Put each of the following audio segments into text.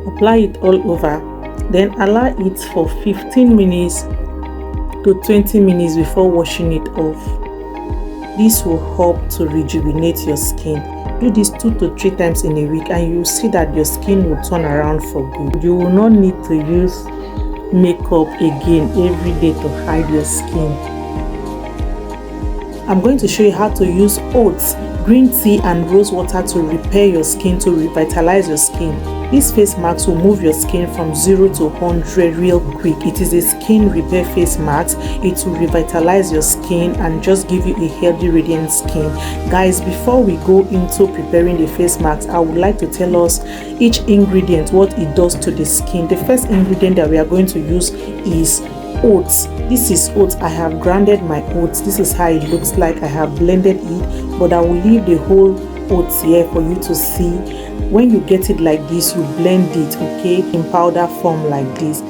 Apply it all over, then allow it for 15 minutes to 20 minutes before washing it off. This will help to rejuvenate your skin. Do this 2 to 3 times in a week and you'll see that your skin will turn around for good. You will not need to use makeup again every day to hide your skin. I'm going to show you how to use oats, green tea and rose water to repair your skin, to revitalize your skin. This face mask will move your skin from 0 to 100 real quick. It is a skin repair face mask. It will revitalize your skin and just give you a healthy, radiant skin. Guys, before we go into preparing the face mask, I would like to tell us each ingredient, what it does to the skin. The first ingredient that we are going to use is oats. This is oats. I have grounded my oats. This is how it looks like. I have blended it, but I will leave the whole oats here for you to see. When you get it like this, you blend it, okay, in powder form like this.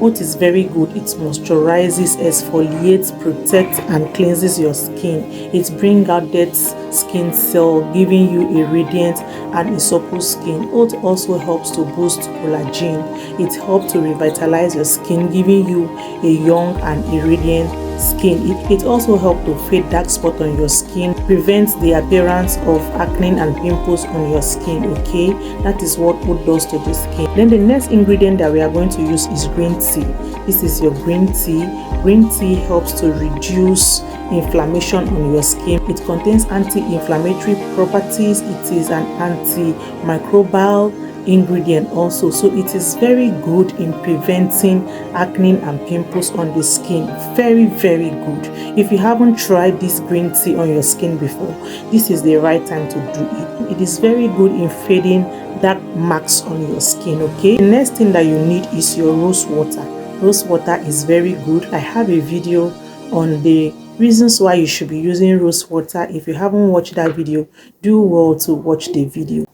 Oat is very good. It moisturizes, exfoliates, protects and cleanses your skin. It brings out dead skin cell, giving you a radiant and a supple skin. Oat also helps to boost collagen. It helps to revitalize your skin, giving you a young and a radiant skin. It also helps to fade dark spot on your skin, prevents the appearance of acne and pimples on your skin, okay? That is what oat does to the skin. Then the next ingredient that we are going to use is green tea. This is your green tea. Green tea helps to reduce inflammation on your skin. It contains anti-inflammatory properties. It is an antimicrobial ingredient also, so it is very good in preventing acne and pimples on the skin. Very good. If you haven't tried this green tea on your skin before, this is the right time to do it. It is very good in fading dark marks on your skin, okay? The next thing that you need is your rose water. Rose water is very good. I have a video on the reasons why you should be using rose water. If you haven't watched that video, do well to watch the video.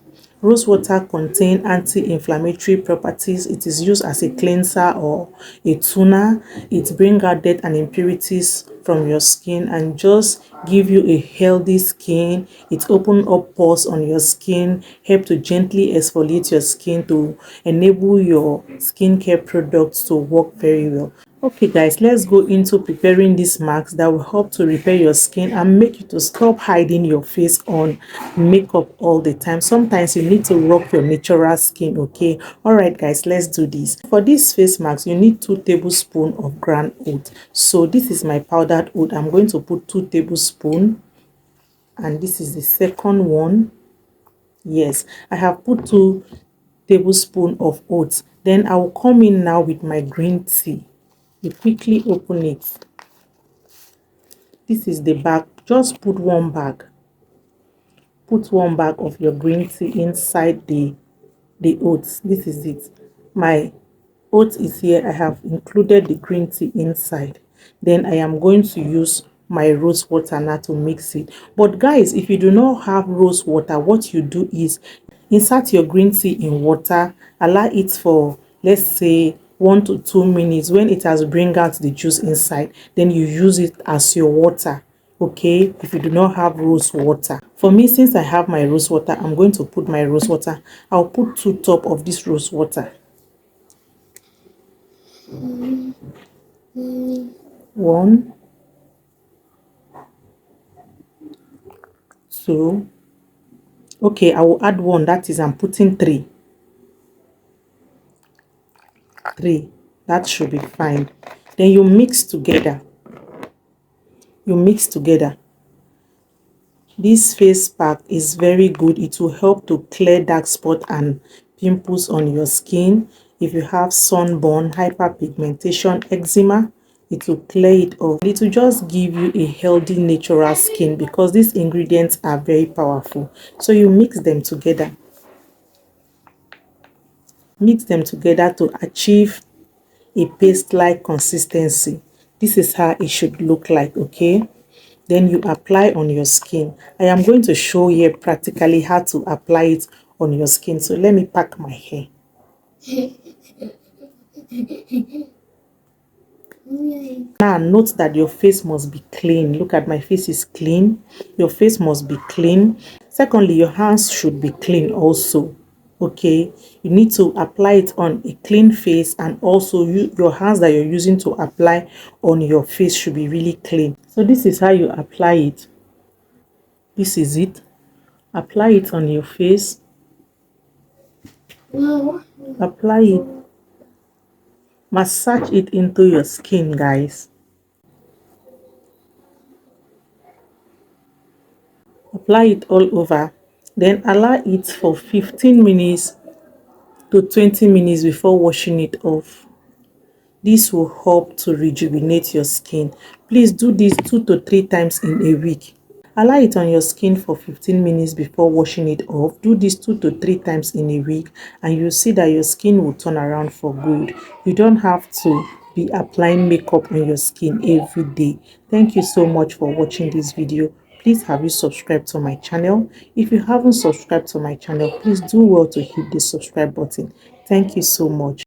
Rose water contains anti-inflammatory properties. It is used as a cleanser or a toner. It brings out dirt and impurities from your skin and just give you a healthy skin. It opens up pores on your skin, help to gently exfoliate your skin to enable your skincare products to work very well. Okay guys, let's go into preparing this mask that will help to repair your skin and make you to stop hiding your face on makeup all the time. Sometimes you need to rock your natural skin, okay? All right guys, let's do this. For this face mask, you need 2 tablespoons of ground oat. So this is my powdered oat. I'm going to put 2 tablespoons, and this is the second one. Yes, I have put 2 tablespoons of oats. Then I will come in now with my green tea. You quickly open it. This is the bag. Just put 1 bag. Put 1 bag of your green tea inside the oats. This is it. My oats is here. I have included the green tea inside. Then I am going to use my rose water now to mix it. But guys, if you do not have rose water, what you do is insert your green tea in water, allow it for, let's say, 1 to 2 minutes. When it has bring out the juice inside, then you use it as your water, okay? If you do not have rose water. For me, since I have my rose water, I'm going to put my rose water. I'll put 2 top of this rose water. 1, 2. Okay, I will add 1. That is, I'm putting 3. 3. That should be fine. Then you mix together. You mix together. This face pack is very good. It will help to clear dark spot and pimples on your skin. If you have sunburn, hyperpigmentation, eczema, it will clear it off. It will just give you a healthy natural skin because these ingredients are very powerful. So you mix them together. Mix them together to achieve a paste-like consistency. This is how it should look like, okay? Then you apply on your skin. I am going to show you practically how to apply it on your skin. So let me pack my hair. Now note that your face must be clean. Look at my face is clean. Your face must be clean. Secondly, your hands should be clean also. Okay, you need to apply it on a clean face, and also your hands that you're using to apply on your face should be really clean. So this is how you apply it. This is it. Apply it on your face. Apply it. Massage it into your skin, guys. Apply it all over. Then allow it for 15 minutes to 20 minutes before washing it off. This will help to rejuvenate your skin. Please do this 2 to 3 times in a week. Allow it on your skin for 15 minutes before washing it off. Do this 2 to 3 times in a week, and you'll see that your skin will turn around for good. You don't have to be applying makeup on your skin every day. Thank you so much for watching this video. Please, have you subscribed to my channel? If you haven't subscribed to my channel, please do well to hit the subscribe button. Thank you so much.